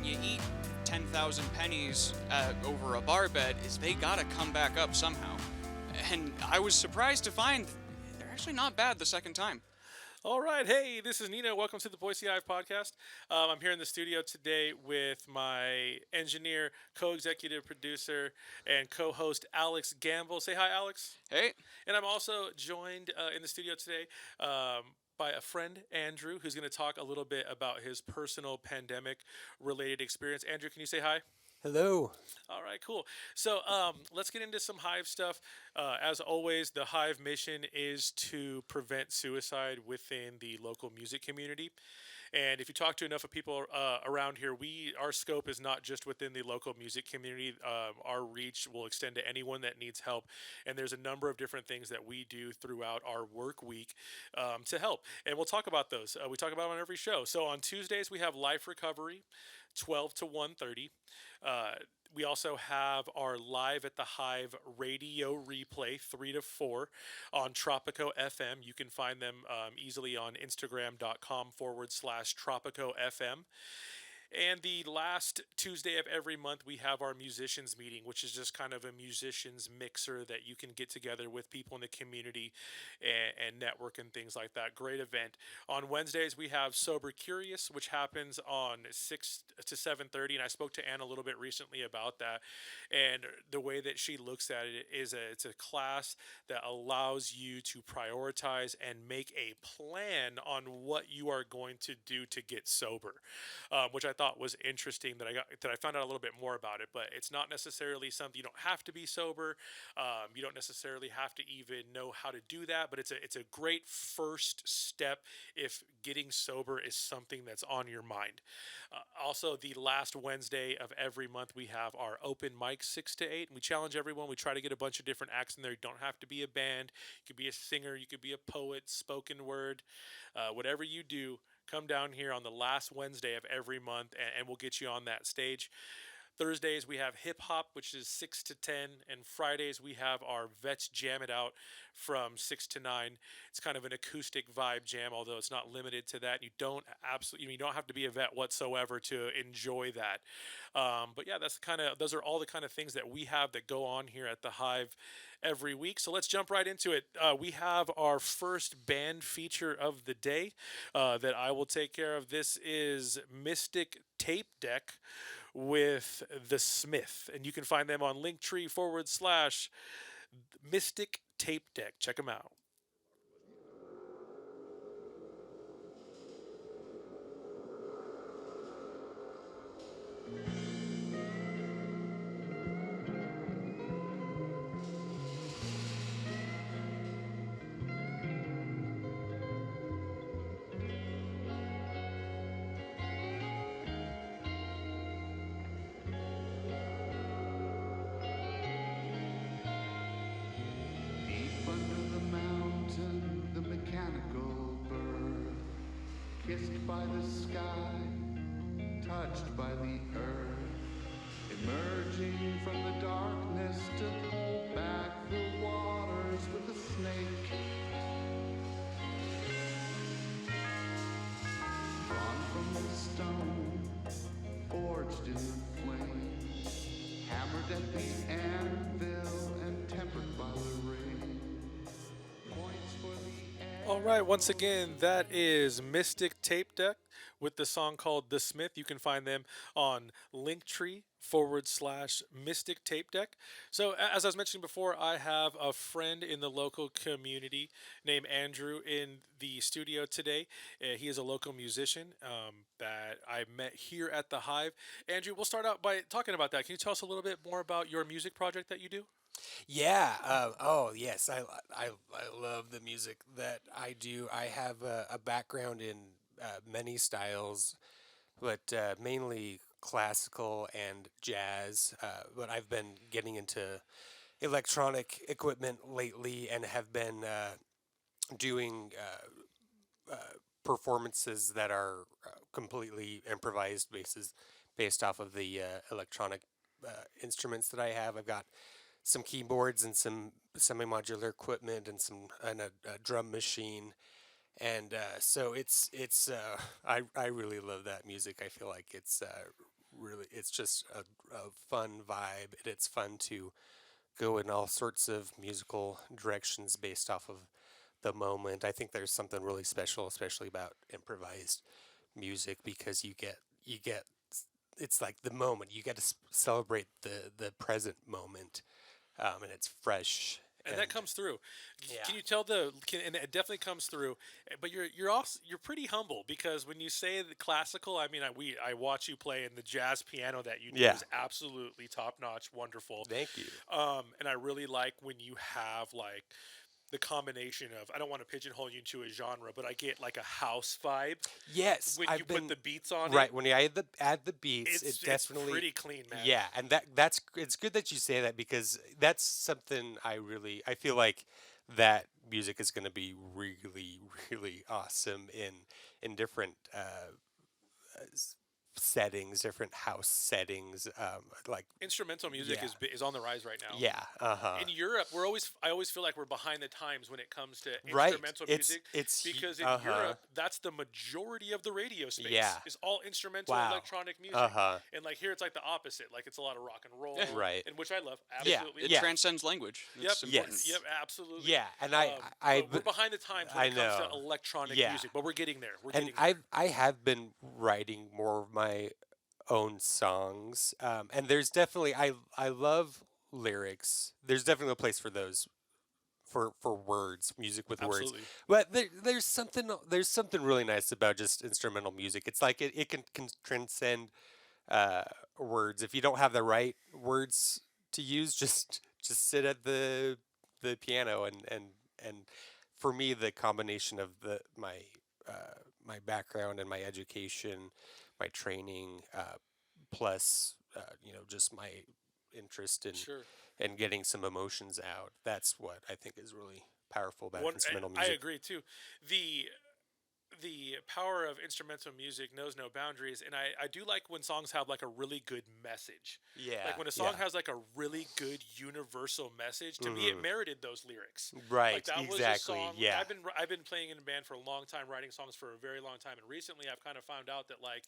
when you eat 10,000 pennies over a bar bed is they gotta come back up somehow. And I was surprised to find they're actually not bad the second time. All right, hey, this is Nino. Welcome to the Boise Hive podcast. I'm here in the studio today with my engineer, co-executive producer, and co-host Alex Gamble. Say hi, Alex. Hey, And I'm also joined in the studio today by a friend, Andrew, who's going to talk a little bit about his personal pandemic-related experience. Andrew, can you say hi? Hello. All right, cool. So let's get into some Hive stuff. As always, the Hive mission is to prevent suicide within the local music community. And if you talk to enough of people around here, our scope is not just within the local music community. Our reach will extend to anyone that needs help. And there's a number of different things that we do throughout our work week to help. And we'll talk about those. We talk about them on every show. So on Tuesdays, we have Life Recovery, 12 to 1:30. Uh, we also have our Live at the Hive radio replay, 3 to 4, on Tropico FM. You can find them easily on Instagram.com/Tropico FM. And the last Tuesday of every month, we have our musicians meeting, which is just kind of a musicians mixer that you can get together with people in the community and network and things like that. Great event. On Wednesdays, we have Sober Curious, which happens on 6 to 7:30. And I spoke to Anne a little bit recently about that. And the way that she looks at it is it's a class that allows you to prioritize and make a plan on what you are going to do to get sober, which I thought was interesting that I found out a little bit more about it. But it's not necessarily something you don't have to be sober. You don't necessarily have to even know how to do that. But it's a great first step if getting sober is something that's on your mind. Also, the last Wednesday of every month, we have our open mic 6 to 8. And we challenge everyone. We try to get a bunch of different acts in there. You don't have to be a band. You could be a singer. You could be a poet, spoken word, whatever you do. Come down here on the last Wednesday of every month, and we'll get you on that stage. Thursdays we have hip hop, which is 6 to 10, and Fridays we have our Vets Jam It Out from 6 to 9. It's kind of an acoustic vibe jam, although it's not limited to that. You don't have to be a vet whatsoever to enjoy that. But yeah, those are all the kind of things that we have that go on here at the Hive every week. So let's jump right into it. We have our first band feature of the day that I will take care of. This is Mystic Tape Deck with The Smith. And you can find them on Linktree/Mystic Tape Deck. Check them out. Deep under the mountain, the mechanical bird, kissed by the sky, touched by the earth, emerging from the darkness to pull back the waters with a snake. Drawn from the stone, forged in the flame, hammered at the anvil and tempered by the rain. Points for the air. All right, once again, that is Mystic Tape Deck with the song called The Smith. You can find them on Linktree/Mystic Tape Deck. So, as I was mentioning before, I have a friend in the local community named Andrew in the studio today. He is a local musician that I met here at the Hive. Andrew, we'll start out by talking about that. Can you tell us a little bit more about your music project that you do? Yeah. Oh, yes. I love the music that I do. I have a background in many styles, but mainly classical and jazz. But I've been getting into electronic equipment lately and have been doing performances that are completely improvised based off of the electronic instruments that I have. I've got some keyboards and some semi-modular equipment and a drum machine, and so it's I really love that music. I feel like it's really, it's just a fun vibe, and it's fun to go in all sorts of musical directions based off of the moment. I think there's something really special, especially about improvised music, because you get it's like the moment you get to celebrate the present moment, and it's fresh And and that comes through. yeah. Can you tell and it definitely comes through. But you're pretty humble, because when you say the classical, I mean, I watch you play, and the jazz piano that you do Yeah. is absolutely top notch, wonderful. Thank you. And I really like when you have like the combination of, I don't want to pigeonhole you into a genre, but I get like a house vibe Yes, when you I've been put the beats on right it. when you add the beats. It's It definitely pretty clean, man. yeah, and that's it's good that you say that, because that's something I feel like that music is going to be really really awesome in different s- settings, different house settings, like Instrumental music yeah, is on the rise right now. yeah, In Europe, I always feel like we're behind the times when it comes to right. instrumental It's music, it's because in uh-huh, Europe, that's the majority of the radio space. yeah, Is all instrumental wow, electronic music. uh-huh, And like here it's like the opposite. Like it's a lot of rock and roll, right, and which I love yeah, absolutely. It yeah, transcends language. Yep. It's important. yes, Yep, absolutely. yeah, and But we're behind the times when I it comes to know, electronic yeah. music, but we're getting there. We're And getting there. I have been writing more of my own songs, and there's definitely I love lyrics. There's definitely a place for those, for words, music with words. Absolutely. But there's something really nice about just instrumental music. It's like it can transcend uh, words. If you don't have the right words to use, just sit at the piano, and for me, the combination of my background and my education, my training, plus just my interest in Sure. getting some emotions out. That's what I think is really powerful about One, instrumental I music. agree too. The the power of instrumental music knows no boundaries, and I do like when songs have like a really good message. Yeah, Like when a song yeah. has like a really good universal message, to me it Mhm. merited those lyrics. Like Right, that was a exactly. song. Yeah. I've been playing in a band for a long time, writing songs for a very long time, and recently I've kind of found out that like,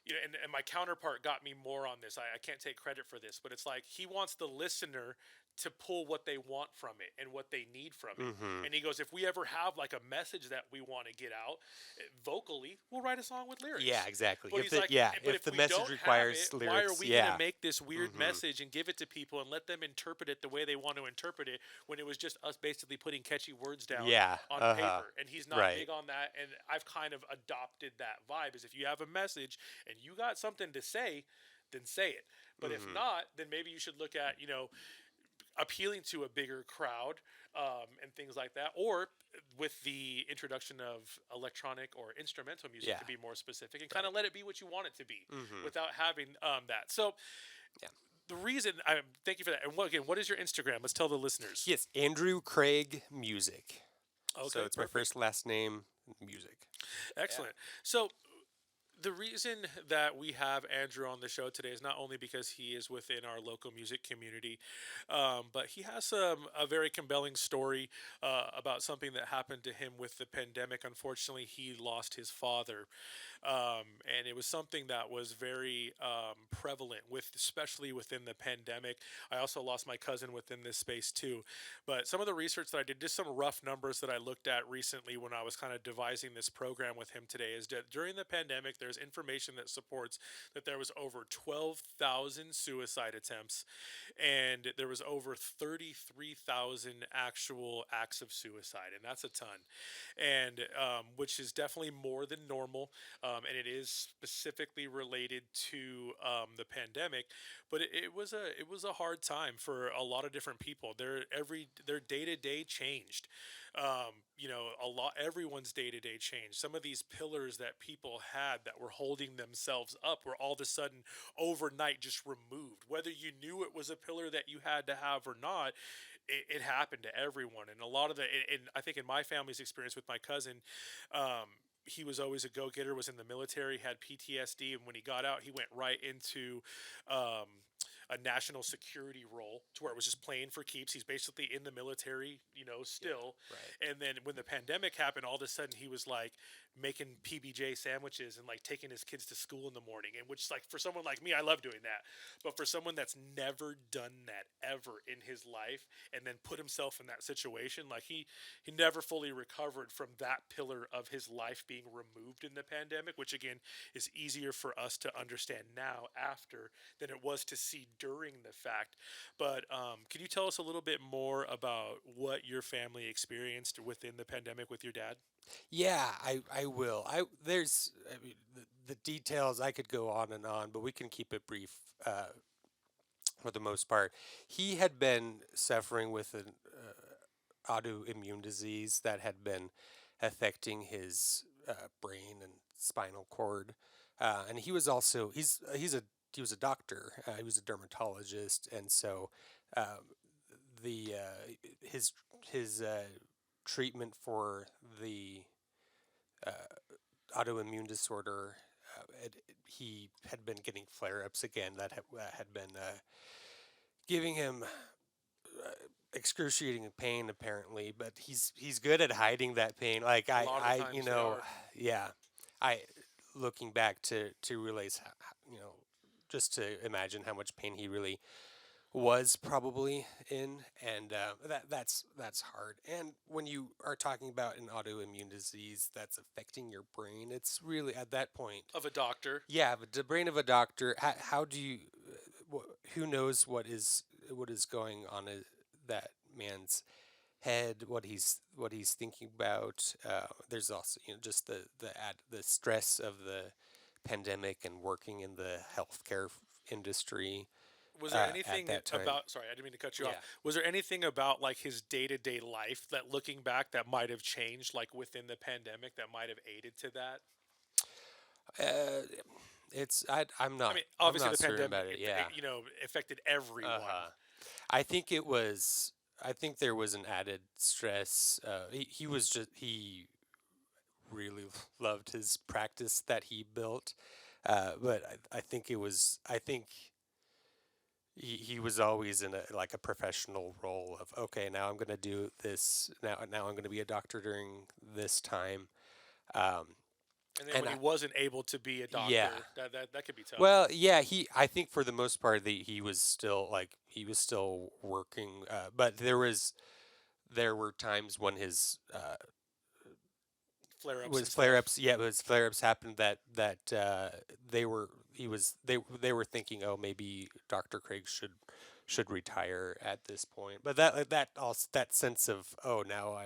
and my counterpart got me more on this. I can't take credit for this, but it's like he wants the listener to pull what they want from it and what they need from it. Mhm. And he goes, if we ever have like a message that we want to get out vocally, we'll write a song with lyrics. Yeah, exactly. But If he's the like, yeah, but if if the we message don't have requires it, why are lyrics, we going yeah. to make this weird Mhm. message and give it to people and let them interpret it the way they want to interpret it, when it was just us basically putting catchy words down Yeah. on Uh-huh. paper? And he's not Right. big on that. And I've kind of adopted that vibe, is if you have a message and you got something to say, then say it. But if Mhm. not, then maybe you should look at, appealing to a bigger crowd, and things like that, or with the introduction of electronic or instrumental music, Yeah. to be more specific and kind of let it be what you want it to be, Mhm. without having that. So Yeah. the reason I thank you for that. And again, what is your Instagram? Let's tell the listeners. Yes, Andrew Craig Music. Okay, So it's my perfect. first last name, music. Excellent. So the reason that we have Andrew on the show today is not only because he is within our local music community, but he has a very compelling story about something that happened to him with the pandemic. Unfortunately, he lost his father, and it was something that was very prevalent, especially within the pandemic. I also lost my cousin within this space too. But some of the research that I did, just some rough numbers that I looked at recently when I was kind of devising this program with him today, is that during the pandemic, there's information that supports that there was over 12,000 suicide attempts, and there was over 33,000 actual acts of suicide, and that's a ton, and which is definitely more than normal, and it is specifically related to the pandemic. But it was a hard time for a lot of different people. Their day to day changed. A lot, everyone's day to day changed. Some of these pillars that people had that were holding themselves up were all of a sudden overnight just removed. Whether you knew it was a pillar that you had to have or not, it happened to everyone. And a lot of and I think in my family's experience with my cousin, he was always a go-getter, was in the military, had PTSD, and when he got out, he went right into um, a national security role to where it was just playing for keeps. He's basically in the military, still. right. And then when the pandemic happened, all of a sudden he was like making PBJ sandwiches and like taking his kids to school in the morning. And which, like, for someone like me, I love doing that. But for someone that's never done that ever in his life and then put himself in that situation, like he never fully recovered from that pillar of his life being removed in the pandemic, which again is easier for us to understand now after than it was to see during the fact. But can you tell us a little bit more about what your family experienced within the pandemic with your dad? Yeah, I will. I mean, the details I could go on and on, but we can keep it brief for the most part. He had been suffering with an autoimmune disease that had been affecting his brain and spinal cord, and he was also he was a doctor. He was a dermatologist, and so the his treatment for the autoimmune disorder. He had been getting flare-ups again that had been giving him excruciating pain apparently, but he's good at hiding that pain. Like A lot of the times they are. yeah, I looking back to realize just to imagine how much pain he really was probably in, and that's hard. And when you are talking about an autoimmune disease that's affecting your brain, it's really at that point. Of a doctor. Yeah, but the brain of a doctor. How do you? Who knows what is going on in that man's head? What he's thinking about. There's also just the stress of the pandemic and working in the healthcare industry Was there at anything that time. about, sorry, I didn't mean to cut you Yeah. off. Was there anything about like his day-to-day life that looking back that might have changed like within the pandemic that might have aided to that? I'm not. I mean, I'm obviously not the certain pandemic, about it. Yeah. affected everyone. Uh-huh. I think it was. I think there was an added stress. He was just. He really loved his practice that he built, but I think it was. I think he was always in a professional role of, okay, now I'm going to do this. Now I'm going to be a doctor during this time. Um, And then and when he wasn't able to be a doctor, yeah. that could be tough. Well, yeah, I think for the most part he was still working, but there were times when his Flare-ups and was stuff. flare-ups. Yeah, was flare-ups happened they were thinking, oh, maybe Dr. Craig should retire at this point. But that also, that sense of, oh, now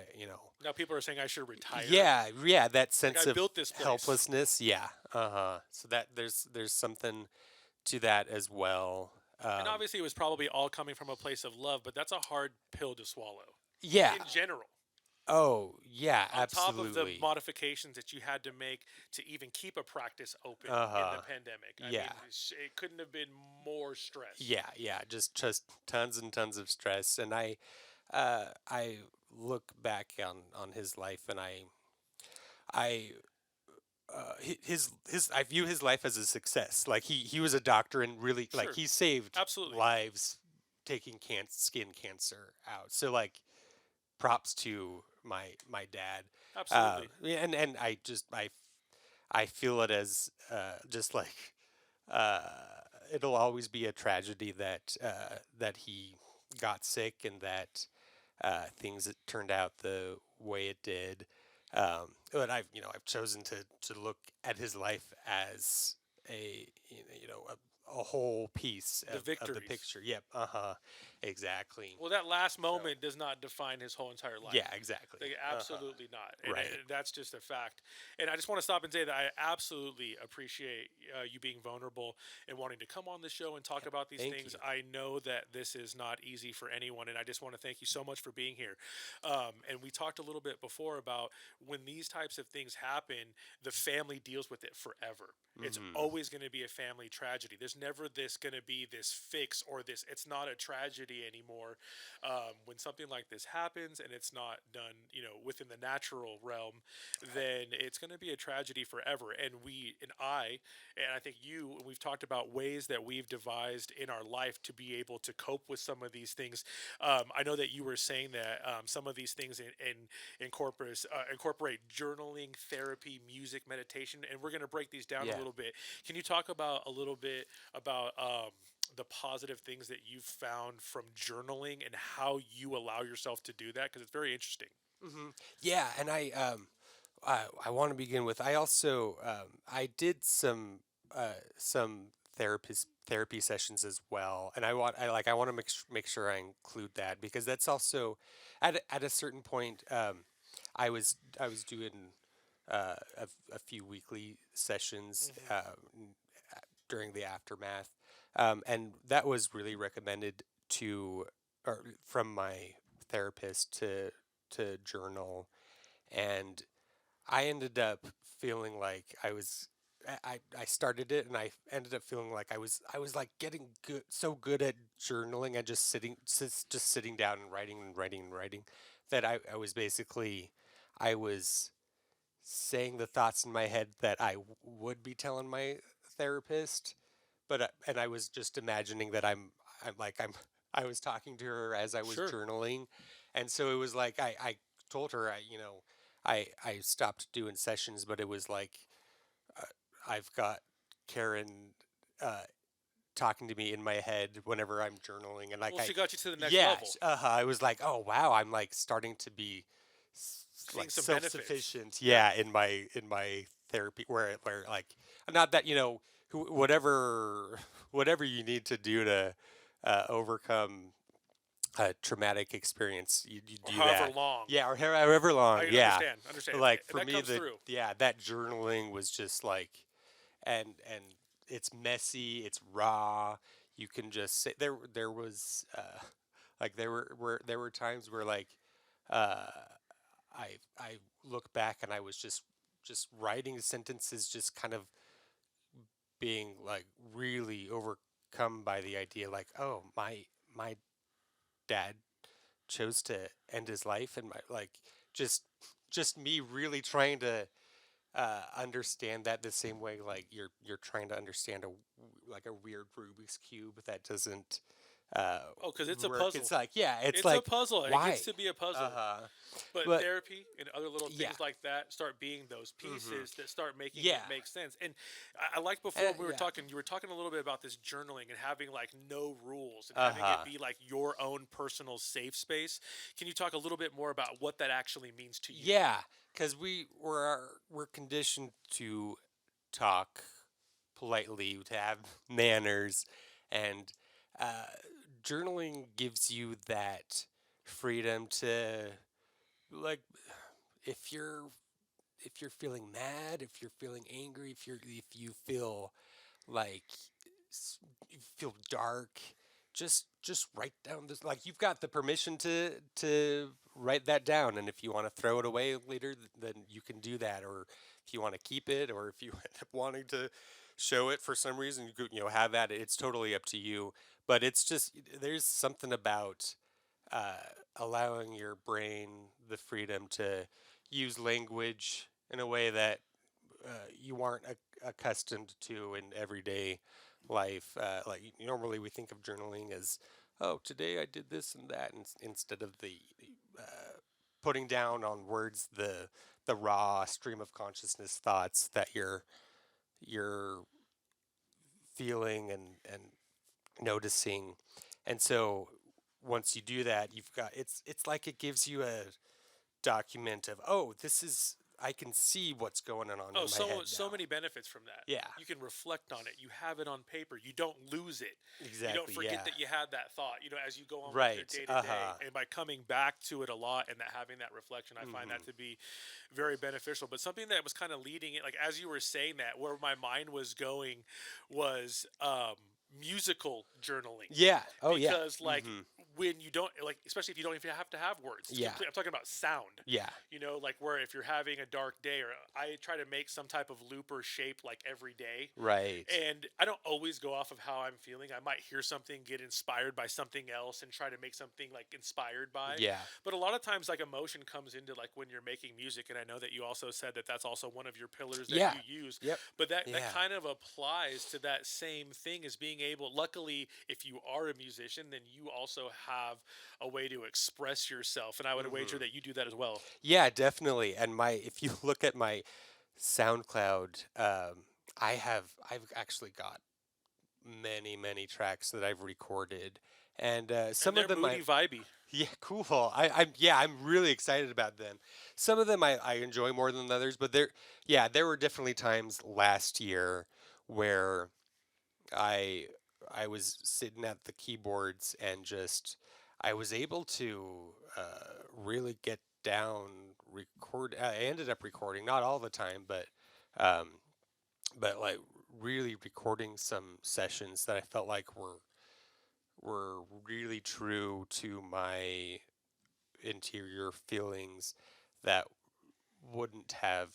Now people are saying I should retire. yeah, that sense I of built this place. helplessness. Yeah, so that there's something to that as well. And obviously it was probably all coming from a place of love, but that's a hard pill to swallow. Yeah. In general. Oh, yeah, On absolutely. top of the modifications that you had to make to even keep a practice open in the pandemic. I Yeah. mean, it couldn't have been more stress. Yeah, just tons and tons of stress, and I look back on his life, and I his I view his life as a success. Like he was a doctor, and really Sure. like he saved Absolutely. lives taking skin cancer out. So like props to my dad. Absolutely. And I feel it as just like uh, it'll always be a tragedy that he got sick and that things that turned out the way it did. But I've chosen to look at his life as a whole piece The of the victories. picture. Yep. Exactly. Well, that last moment does not define his whole entire life. Yeah, exactly. Like, absolutely not. And Right. that's just a fact. And I just want to stop and say that I absolutely appreciate you being vulnerable and wanting to come on the show and talk about these Thank things. you. I know that this is not easy for anyone, and I just want to thank you so much for being here. And we talked a little bit before about when these types of things happen, the family deals with it forever. It's always going to be a family tragedy. There's never going to be this fix or this. It's not a tragedy tragedy anymore. When something like this happens and it's not done, within the natural realm, then it's going to be a tragedy forever. And I think we've talked about ways that we've devised in our life to be able to cope with some of these things. I know that you were saying that some of these things incorporate journaling, therapy, music, meditation, and we're going to break these down a Yeah. little bit. Can you talk about a little bit about the positive things that you've found from journaling and how you allow yourself to do that? Because it's very interesting. Yeah, and I want to begin with, I also I did some therapy sessions as well, and I want to make sure I include that, because that's also at a certain point, I was doing a few weekly sessions during the aftermath, and that was really recommended to or from my therapist to journal. And I ended up feeling like I started it, and I ended up feeling like I was like getting so good at journaling and just sitting down and writing and writing and writing, that I was basically, I was saying the thoughts in my head that I would be telling my therapist, but and I was just imagining that I was talking to her as I was Sure. journaling. And so it was like, I told her, I stopped doing sessions, but it was like, I've got Karen talking to me in my head whenever I'm journaling, and like, Well, she got you to the next yeah, level. I was like, oh wow, I'm like starting to be Seeing like some benefits. self-sufficient, yeah, in my therapy, where like, not that, whatever you need to do to overcome a traumatic experience, you Or do however that. long. Yeah, or however long. I Yeah. understand. Like And for that me, comes through. that journaling was just like, and it's messy, it's raw. You can just say, there was like, there were times where, like, uh I look back, and I was just writing sentences, just kind of being like really overcome by the idea, like, oh, my dad chose to end his life, and my, like, just just me really trying to understand that the same way, like, you're trying to understand like a weird Rubik's cube that doesn't uh Oh, because it's a work. puzzle. It's like, yeah, it's It's a like, puzzle. It why? gets to be a puzzle. Uh-huh. But But therapy and other little yeah. things like that start being those Hmm. pieces that start making Yeah. it make sense. And I like before we were Yeah. talking, you were talking a little bit about this journaling and having like no rules and having it Uh-huh. be like your own personal safe space. Can you talk a little bit more about what that actually means to you? Yeah, because we're conditioned to talk politely, to have manners, and uh, journaling gives you that freedom to, like, if you're if you're feeling mad, if you're feeling angry, if you feel like, you feel dark, just write down this, like, you've got the permission to write that down, and if you want to throw it away later, then you can do that, or if you want to keep it, or if you end up wanting to show it for some reason, have at it. It's totally up to you. But it's just, there's something about uh, allowing your brain the freedom to use language in a way that you aren't accustomed to in everyday life. Like, normally we think of journaling as, oh, today I did this and that, instead of the putting down on words the raw stream of consciousness thoughts that you're feeling and noticing. And so once you do that, you've got, it's like it gives you a document of, oh, this is, I can see what's going on Oh, in my head so now. many benefits from that. Yeah. You can reflect on it. You have it on paper. You don't lose it. You don't Exactly, forget yeah. that you had that thought, as you go on with Right, your day to day. uh-huh. And by coming back to it a lot and that having that reflection, I find that Mm-hmm. to be very beneficial. But something that was kind of leading it, like as you were saying that, where my mind was going was musical journaling. Yeah. Oh, yeah. Because like Mm-hmm. when you don't like, especially if you don't even have to have words. It's Yeah. I'm talking about sound. Yeah. You know, like where if you're having a dark day, or I try to make some type of loop or shape like every day. Right. And I don't always go off of how I'm feeling. I might hear something, get inspired by something else, and try to make something like inspired by. Yeah. But a lot of times, like emotion comes into like when you're making music, and I know that you also said that that's also one of your pillars that Yeah. you use. Yep. But that Yeah. kind of applies to that same thing as being able. Luckily, if you are a musician, then you also have a way to express yourself, and I would wager that you do that as well. Yeah, definitely. And if you look at my SoundCloud, I've actually got many tracks that I've recorded, and some And of they're them moody, vibey. yeah, cool. I'm really excited about them. Some of them I enjoy more than others, but there were definitely times last year where I I was sitting at the keyboards and just I was able to really get down record. I ended up recording, not all the time, um, but like really recording some sessions that I felt like were really true to my interior feelings that wouldn't have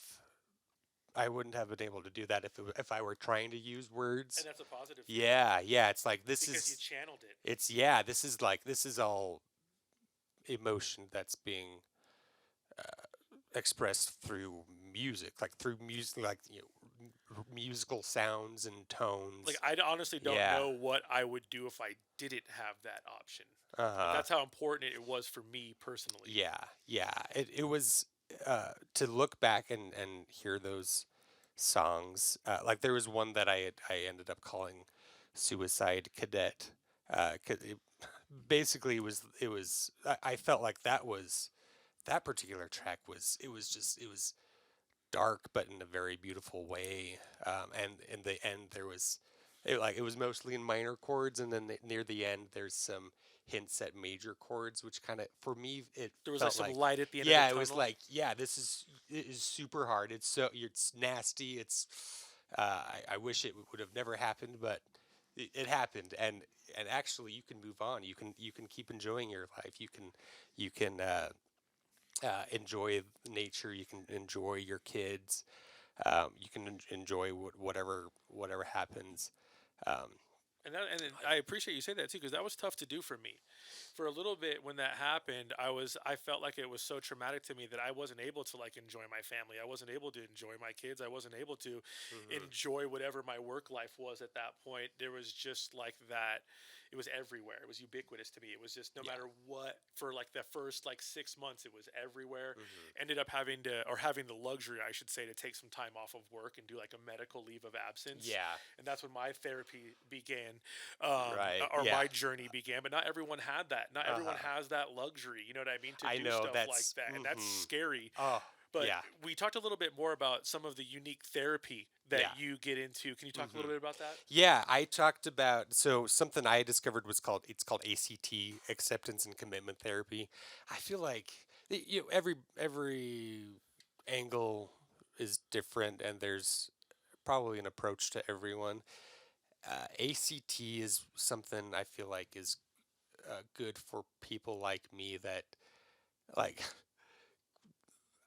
I wouldn't have been able to do that if I were trying to use words. And that's a positive thing, Yeah, it's like this because you is channeled it. it's yeah, this is all emotion that's being expressed through music, like through music, like musical sounds and tones. Like I honestly don't Yeah. know what I would do if I didn't have that option. Uh-huh. That's how important it was for me personally. Yeah. It was to look back and hear those songs. Like there was one that I ended up calling "Suicide Cadet." 'Cause basically, I felt like that particular track it was dark, but in a very beautiful way. And in the end, it was mostly in minor chords, and then near the end, there's some hints at major chords, which kind of for me There was like felt some light at the end yeah, of the it was tunnel. like it is super hard. It's nasty. I wish it would have never happened, but it happened, and actually you can move on. You can keep enjoying your life. You can enjoy nature. You can enjoy your kids. You can enjoy whatever happens. Um, And I appreciate you saying that too, because that was tough to do for me. For a little bit when that happened, I felt like it was so traumatic to me that I wasn't able to like enjoy my family. I wasn't able to enjoy my kids. I wasn't able to enjoy whatever my work life was at that point. There was just like that. It was everywhere. It was ubiquitous to me. It was just no matter what, for like the first like 6 months, it was everywhere. Ended up having the luxury, I should say, to take some time off of work and do like a medical leave of absence. Yeah. And that's when my therapy began, Right, or yeah. my journey began. But not everyone had that. Not everyone has that luxury. You know what I mean? To I do know, stuff that's- like that, and that's scary. oh, But yeah. we talked a little bit more about some of the unique therapy that Yeah. you get into. Can you talk a little bit about that? Yeah, I talked about something I discovered was called ACT, acceptance and commitment therapy. I feel like every angle is different, and there's probably an approach to everyone. ACT is something I feel like is good for people like me that like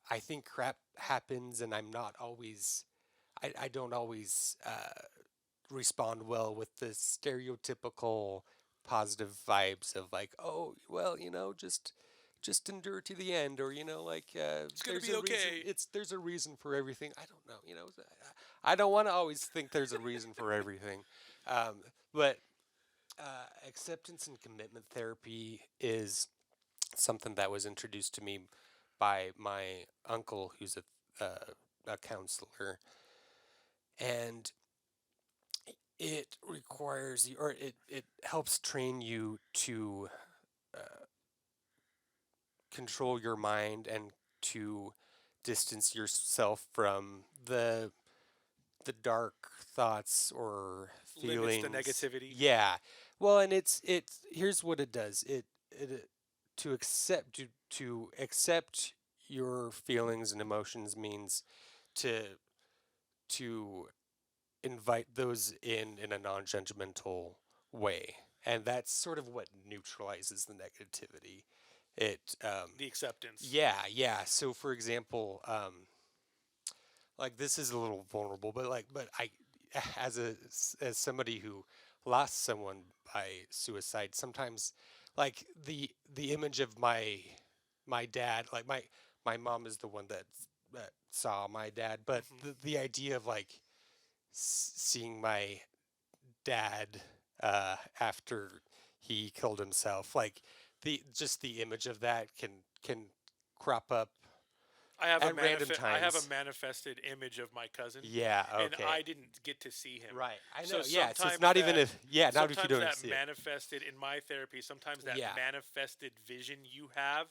I think crap happens, and I don't always respond well with the stereotypical positive vibes of like, oh well, just endure to the end, or like It's gonna there's be a reason, okay. there's a reason for everything. I don't know, I don't want to always think there's a reason for everything, but acceptance and commitment therapy is something that was introduced to me by my uncle, who's a counselor, and it requires you, or it helps train you to control your mind and to distance yourself from the dark thoughts or Limits feelings. the negativity. Yeah. Well, and it's here's what it does. It to accept your feelings and emotions means to to invite those in a non-judgmental way, and that's sort of what neutralizes the negativity. It The acceptance. yeah. So for example, like this is a little vulnerable, but I, as somebody who lost someone by suicide, sometimes like the image of my dad, like my mom is the one that saw my dad, but the idea of like seeing my dad after he killed himself, like the image of that can crop up at random I have a times. manifested image of my cousin, Yeah. and Okay. I didn't get to see him. Right. I know. So Yeah. So it's sometimes not even that if not if you sometimes don't that see it. manifested in my therapy, sometimes that Yeah. manifested vision you have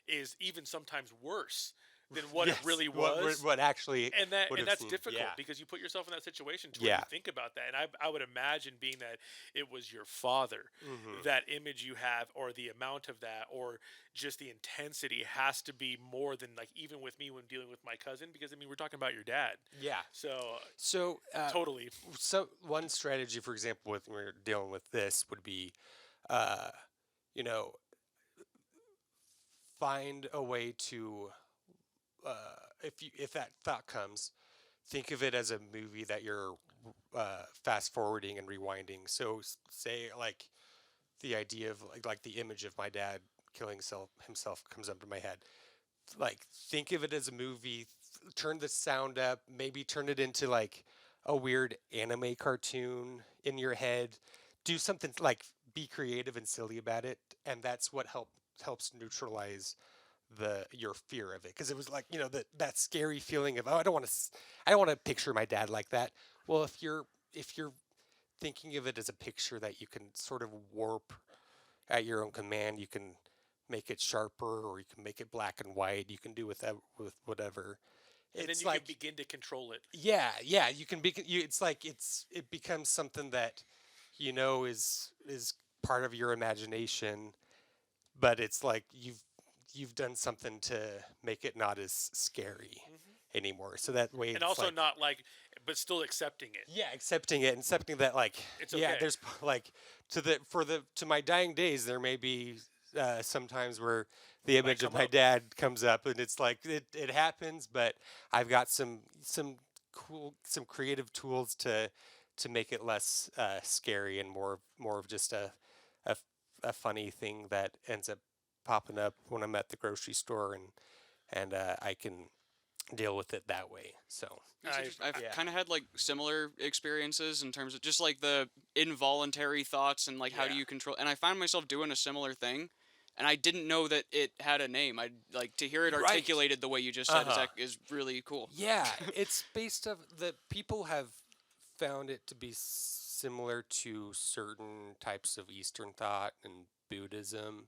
is even sometimes worse than what it Yes. really was. What actually would And have that's seemed. difficult Yeah. because you put yourself in that situation to where Yeah. you think about that. And I would imagine being that it was your father, Mhm. that image you have, or the amount of that, or just the intensity has to be more than, like, even with me when dealing with my cousin, because I mean we're talking about your dad. Yeah. So So totally. so one strategy, for example, with when we're dealing with this would be, uh, you know, find a way to, if that thought comes, think of it as a movie that you're fast forwarding and rewinding. So say like the idea of like the image of my dad killing himself comes up to my head. Like think of it as a movie. Turn the sound up. Maybe turn it into like a weird anime cartoon in your head. Do something like be creative and silly about it, and that's what helps neutralize the your fear of it, because it was like that scary feeling of, oh, I don't want to picture my dad like that. Well, if you're thinking of it as a picture that you can sort of warp at your own command, you can make it sharper or you can make it black and white. You can do with whatever. And then It's you can like begin to control it. yeah, you can be it's like it becomes something that is part of your imagination, but it's like you've done something to make it not as scary anymore. So that way And it's also like, not like, but still accepting it. yeah, accepting it and accepting that, like, It's yeah, okay. there's like to my dying days there may be sometimes where the It might image of come my up. dad comes up, and it's like it happens, but I've got some creative tools to make it less scary and more of just a a funny thing that ends up popping up when I'm at the grocery store, and I can deal with it that way. So It's I, interesting. I've yeah. kind of had like similar experiences in terms of just like the involuntary thoughts and like how do Yeah. you control. And I found myself doing a similar thing, and I didn't know that it had a name. I like to hear it Right. articulated the way you just said Uh-huh. is really cool. Yeah, it's based of the people have found it to be similar to certain types of Eastern thought and Buddhism,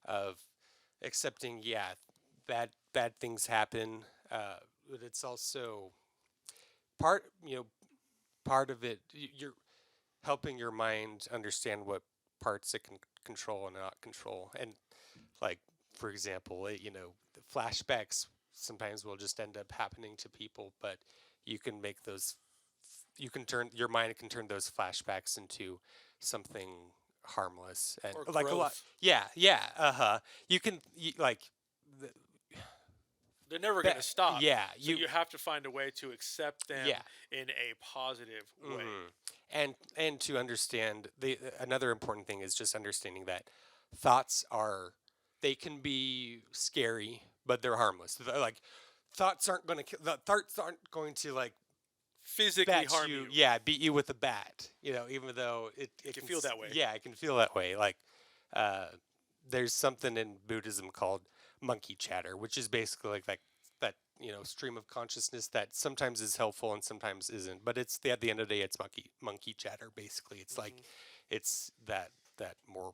of accepting, yeah, bad things happen, but it's also part part of it. You're helping your mind understand what parts it can control and not control, and like for example, the flashbacks sometimes will just end up happening to people, but you can make those you can turn your mind can turn those flashbacks into something harmless and Or like a lot. growth. Yeah, uh-huh. Like the, They're never going to stop. yeah, So you have to find a way to accept them Yeah. in a positive way. and to understand another important thing is just understanding that thoughts they can be scary, but they're harmless. Like thoughts aren't going to like Physically bat harm you, you. yeah, beat you with a bat, even though it can feel that way. Yeah, it can feel that way. Like there's something in Buddhism called monkey chatter, which is basically like that stream of consciousness that sometimes is helpful and sometimes isn't. But it's at the end of the day, it's monkey chatter. Basically, it's like it's that more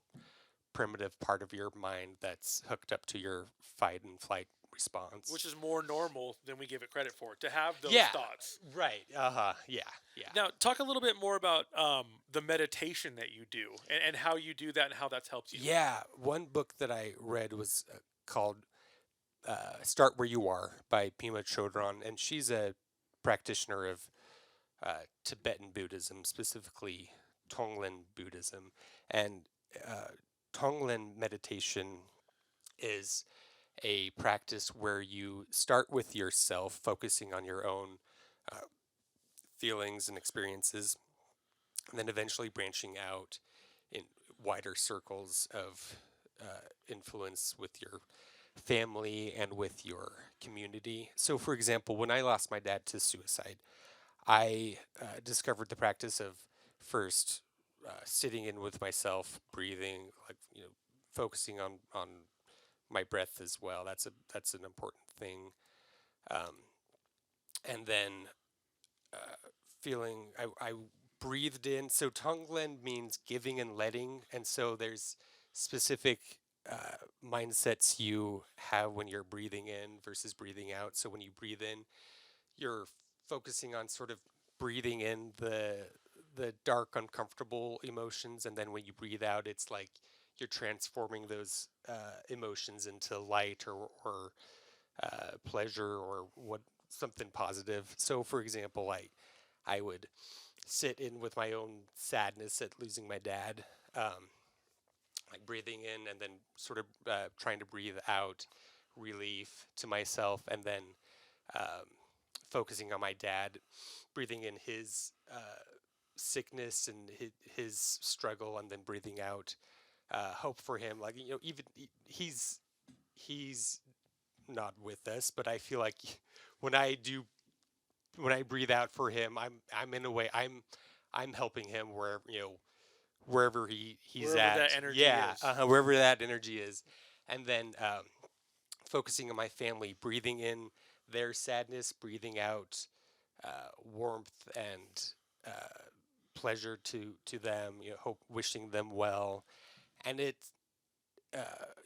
primitive part of your mind that's hooked up to your fight and flight response, Which is more normal than we give it credit for, to have those yeah, thoughts. right. Yeah. Now, talk a little bit more about the meditation that you do, and how you do that and how that's helped you. Yeah, one book that I read was called "Start Where You Are" by Pema Chodron, and she's a practitioner of Tibetan Buddhism, specifically Tonglen Buddhism, and Tonglen meditation is a practice where you start with yourself, focusing on your own feelings and experiences, and then eventually branching out in wider circles of influence with your family and with your community. So, for example, when I lost my dad to suicide, I discovered the practice of first sitting in with myself, breathing, like focusing on my breath as well. That's an important thing. Um, and then feeling I breathed in. So Tonglen means giving and letting, and so there's specific mindsets you have when you're breathing in versus breathing out. So when you breathe in, you're focusing on sort of breathing in the dark, uncomfortable emotions, and then when you breathe out, it's like you're transforming those emotions into light or pleasure or what something positive. So, for example, I would sit in with my own sadness at losing my dad, like breathing in and then sort of trying to breathe out relief to myself, and then um, focusing on my dad, breathing in his sickness and his struggle, and then breathing out hope for him. Like even he's not with us, but I feel like when I do when I breathe out for him, I'm in a way I'm helping him wherever he's Wherever at. that energy Yeah, is. wherever that energy is, and then focusing on my family, breathing in their sadness, breathing out warmth and pleasure to them. Hope, wishing them well, and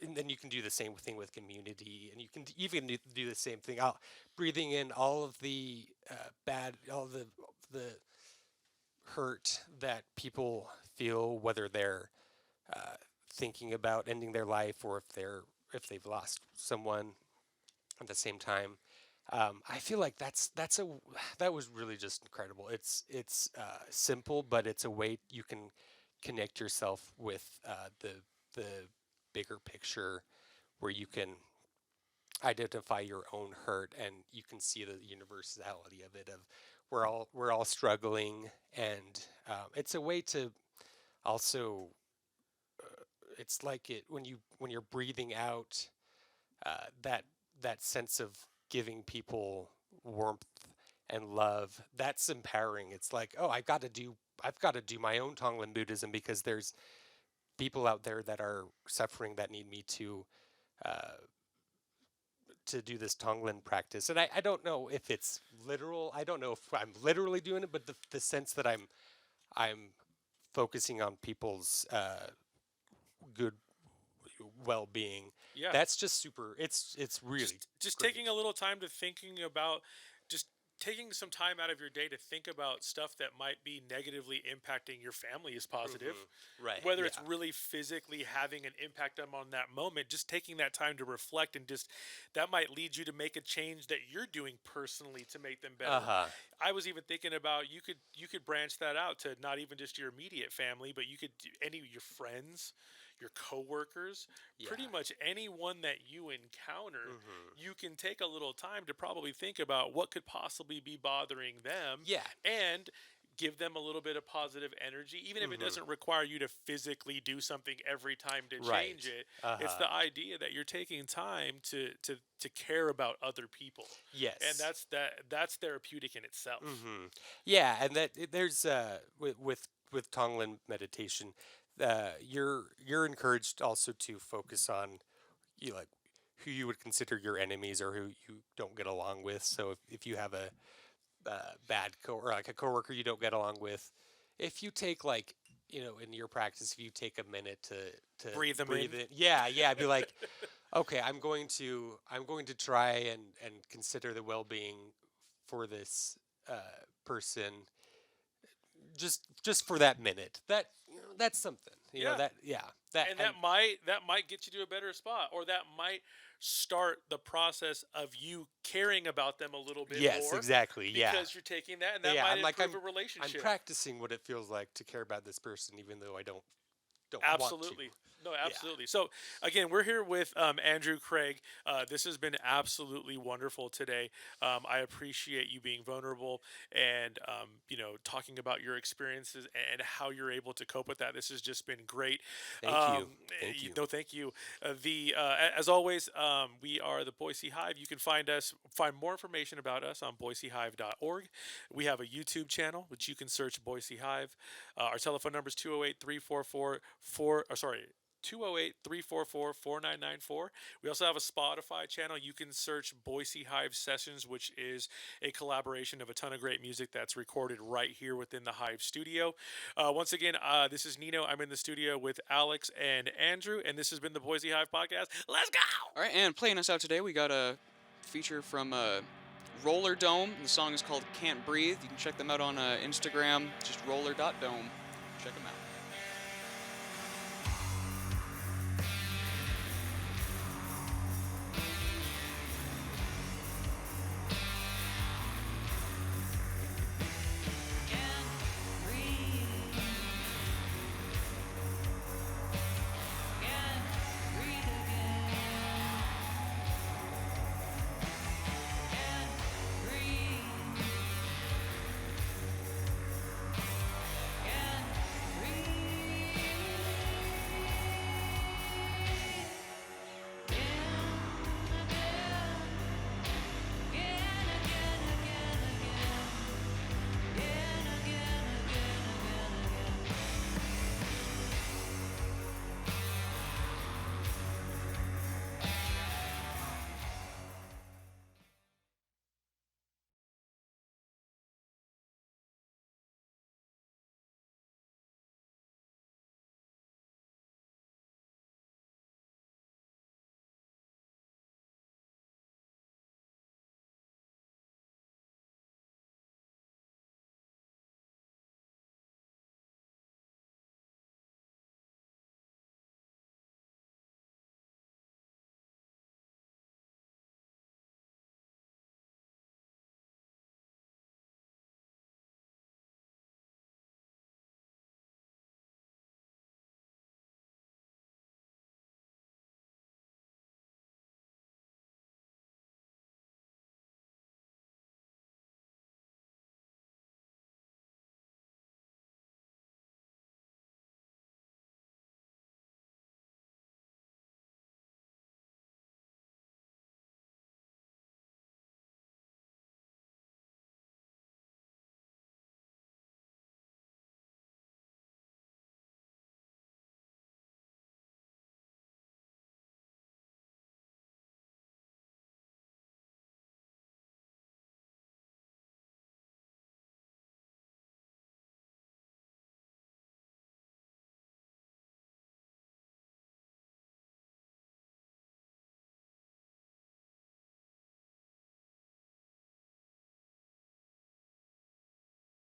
and then you can do the same thing with community, and you can even do the same thing. Breathing in all of the all the hurt that people feel, whether they're thinking about ending their life or if they've lost someone at the same time. I feel like that was really just incredible. It's simple, but it's a way you can connect yourself with the bigger picture, where you can identify your own hurt and you can see the universality of it. Of we're all struggling, and it's a way to also. It's like it when you're breathing out that sense of giving people warmth and love. That's empowering. It's like, oh, I've got to do my own Tonglen Buddhism, because there's people out there that are suffering that need me uh, to do this Tonglen practice. And I don't know if it's literal. I don't know if I'm literally doing it, but the sense that I'm focusing on people's good well-being. Yeah. That's just super. It's really Just great. taking a little time to thinking about just taking some time out of your day to think about stuff that might be negatively impacting your family is positive. Right. Whether yeah. it's really physically having an impact on that moment, just taking that time to reflect, and just that might lead you to make a change that you're doing personally to make them better. I was even thinking about you could branch that out to not even just your immediate family, but you could do any of your friends, your coworkers, pretty Yeah. much anyone that you encounter. Mhm. You can take a little time to probably think about what could possibly be bothering them, Yeah. and give them a little bit of positive energy, even if it Mhm. doesn't require you to physically do something every time to Right. change it. It's the idea that you're taking time to care about other people, Yes. and that's therapeutic in itself. Yeah, and there's with Tonglen meditation, you're encouraged also to focus on like who you would consider your enemies or who you don't get along with. So if you have a bad or like a coworker you don't get along with, if you take like in your practice, if you take a minute to Breathe them breathe in. in, yeah, be like, okay, I'm going to try and consider the well-being for this person, just for that minute. That's something. You know that, that, And that might get you to a better spot, or that might start the process of you caring about them a little bit yes, more exactly, yeah. because you're taking that, and that Yeah, might I'm like, improve a I'm relationship. practicing what it feels like to care about this person, even though I don't want to. Absolutely. No, absolutely. So, again, we're here with Andrew Craig. This has been absolutely wonderful today. I appreciate you being vulnerable and, talking about your experiences and how you're able to cope with that. This has just been great. Thank you. Thank you. No, thank you. As always, we are the Boise Hive. You can find more information about us on boisehive.org. We have a YouTube channel, which you can search Boise Hive. Our telephone number is 208-344-4994. We also have a Spotify channel. You can search Boise Hive Sessions, which is a collaboration of a ton of great music that's recorded right here within the Hive studio. Once again, this is Nino. I'm in the studio with Alex and Andrew, and this has been the Boise Hive Podcast. Let's go! All right, and playing us out today, we got a feature from Roller Dome. The song is called Can't Breathe. You can check them out on Instagram, just roller.dome. Check them out.